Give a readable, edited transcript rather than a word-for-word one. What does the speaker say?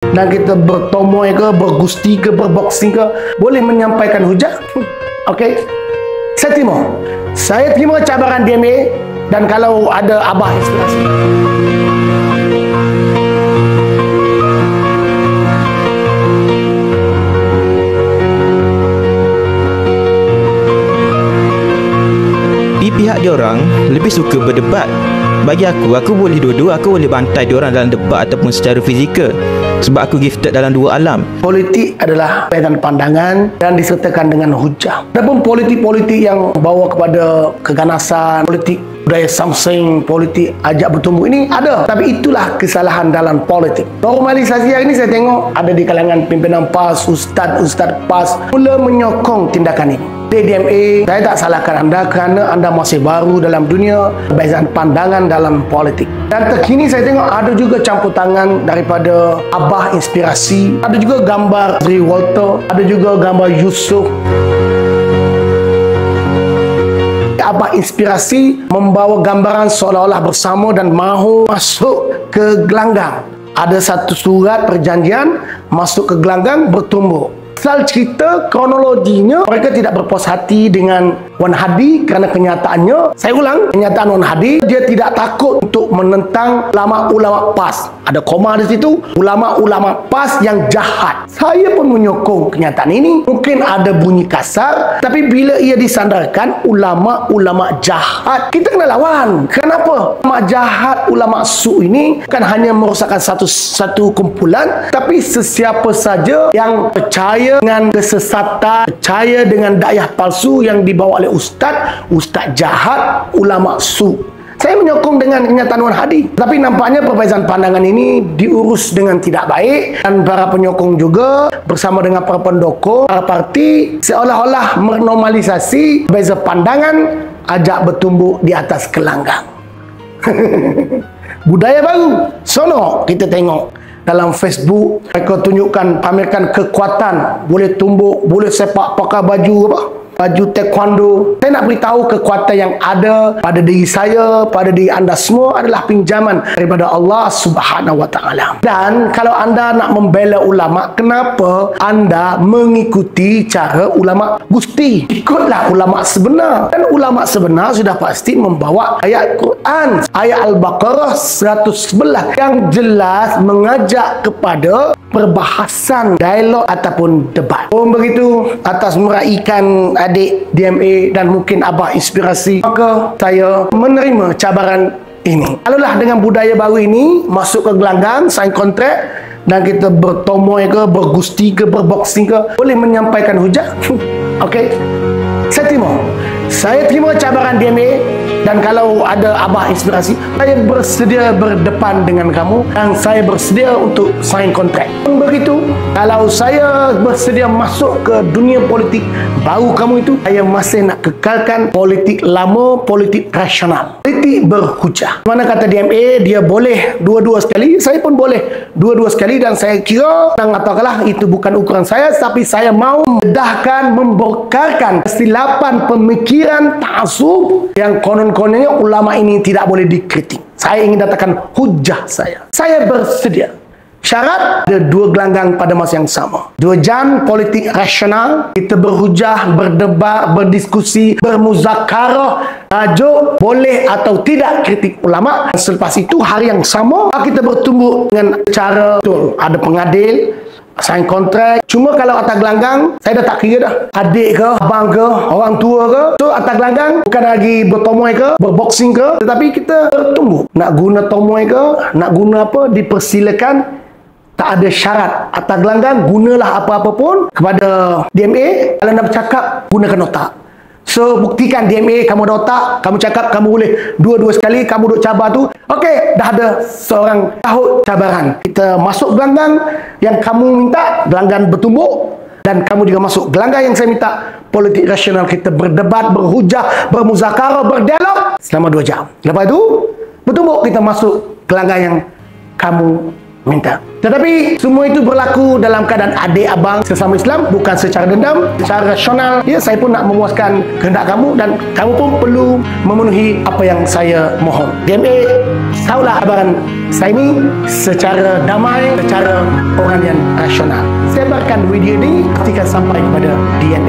Dan kita bertomoy ke, bergusti ke, berboxing ke, boleh menyampaikan hujah. Okey, saya terima cabaran DMA. Dan kalau ada Abah inspirasi, di pihak diorang lebih suka berdebat. Bagi aku boleh dua-dua. Aku boleh bantai diorang dalam debat ataupun secara fizikal, sebab aku gifted dalam dua alam. politik adalah perbezaan pandangan dan disertakan dengan hujah. Adapun politik-politik yang bawa kepada keganasan, politik budaya samsing, politik ajak bertumbuh, ini ada. Tapi itulah kesalahan dalam politik. Normalisasi hari ini saya tengok ada di kalangan pimpinan PAS, ustaz PAS mula menyokong tindakan ini. DMA, saya tak salahkan anda kerana anda masih baru dalam dunia perbezaan pandangan dalam politik. Dan terkini saya tengok ada juga campur tangan daripada Abah inspirasi, ada juga gambar Sri Walter, ada juga gambar Yusuf. Abah inspirasi membawa gambaran seolah-olah bersama dan mahu masuk ke gelanggang. Ada satu surat perjanjian masuk ke gelanggang bertumbuk. Asal cerita kronologinya, mereka tidak berpuas hati dengan Wan Hadi kerana kenyataannya, saya ulang, kenyataan Wan Hadi, dia tidak takut untuk menentang ulama-ulama PAS. Ada koma di situ, ulama-ulama PAS yang jahat. Saya pun menyokong kenyataan ini. Mungkin ada bunyi kasar, tapi bila ia disandarkan ulama-ulama jahat, kita kena lawan. Kenapa? Ulama jahat, ulama su ini bukan hanya merosakkan satu kumpulan, tapi sesiapa saja yang percaya dengan kesesatan, percaya dengan dakwah palsu yang dibawa oleh ustaz jahat, ulama su. Saya menyokong dengan kenyataan Wan Hadi. Tapi nampaknya perbezaan pandangan ini diurus dengan tidak baik, dan para penyokong juga bersama dengan para pendukung, para parti seolah-olah menormalisasi perbezaan pandangan ajak bertumbuk di atas gelanggang. Budaya baru. Sono kita tengok dalam Facebook, mereka tunjukkan, pamerkan kekuatan, boleh tumbuk, boleh sepak pakai baju apa? Baju taekwondo. Saya nak beritahu kekuatan yang ada pada diri saya, pada diri anda semua adalah pinjaman daripada Allah Subhanahu wa taala. Dan kalau anda nak membela ulama, kenapa anda mengikuti cara ulama gusti? Ikutlah ulama sebenar. Dan ulama sebenar sudah pasti membawa ayat Quran, ayat Al-Baqarah 111 yang jelas mengajak kepada perbahasan, dialog ataupun debat. Begitu, atas meraikan adik DMA dan mungkin Abah inspirasi, maka saya menerima cabaran ini. Kalaulah dengan budaya baru ini masuk ke gelanggang, sign kontrak, dan kita bertomoy ke, bergusti ke, berboxing ke, boleh menyampaikan hujah. Okey, saya terima cabaran DMA. Dan kalau ada Abah inspirasi, saya bersedia berdepan dengan kamu dan saya bersedia untuk sign kontrak. Begitu, kalau saya bersedia masuk ke dunia politik baru kamu itu, saya masih nak kekalkan politik lama, politik rasional, politik berhujah. Mana kata DMA, dia boleh dua-dua sekali, saya pun boleh dua-dua sekali. Dan saya kira, katakanlah itu bukan ukuran saya, tapi saya mau mendedahkan, membongkarkan kesilapan pemikiran ta'assub yang kononnya ulama ini tidak boleh dikritik. Saya ingin datangkan hujah saya. Saya bersedia. Syarat ada dua gelanggang pada masa yang sama. 2 jam politik rasional. Kita berhujah, berdebat, berdiskusi, bermuzakarah. Tajuk boleh atau tidak kritik ulama. Selepas itu hari yang sama kita bertumbuh dengan cara betul. Ada pengadil, sign kontrak. Cuma kalau atas gelanggang, saya dah tak kira dah. Adik ke, abang ke, orang tua ke. So atas gelanggang bukan lagi bertomoy ke, berboxing ke, tetapi kita bertumbuh. Nak guna tomoy ke, nak guna apa, dipersilakan. Tak ada syarat. Atas gelanggang, gunalah apa-apa pun. Kepada DMA, kalau nak bercakap, gunakan otak. So, buktikan DMA, kamu ada otak, kamu cakap, kamu boleh dua-dua sekali, kamu duk cabar tu. Okey, dah ada seorang tahun cabaran. Kita masuk gelanggang yang kamu minta, gelanggang bertumbuk. Dan kamu juga masuk gelanggang yang saya minta, politik rasional. Kita berdebat, berhujah, bermuzakarah, berdialog selama 2 jam. Lepas itu, bertumbuk kita masuk gelanggang yang kamu minta. Tetapi semua itu berlaku dalam keadaan adik abang sesama Islam, bukan secara dendam, secara rasional. Ya, saya pun nak memuaskan kehendak kamu dan kamu pun perlu memenuhi apa yang saya mohon. DMA, tahulah cabaran saya ini secara damai, secara orang yang rasional. Sebarkan video ini, pastikan sampai kepada DMA.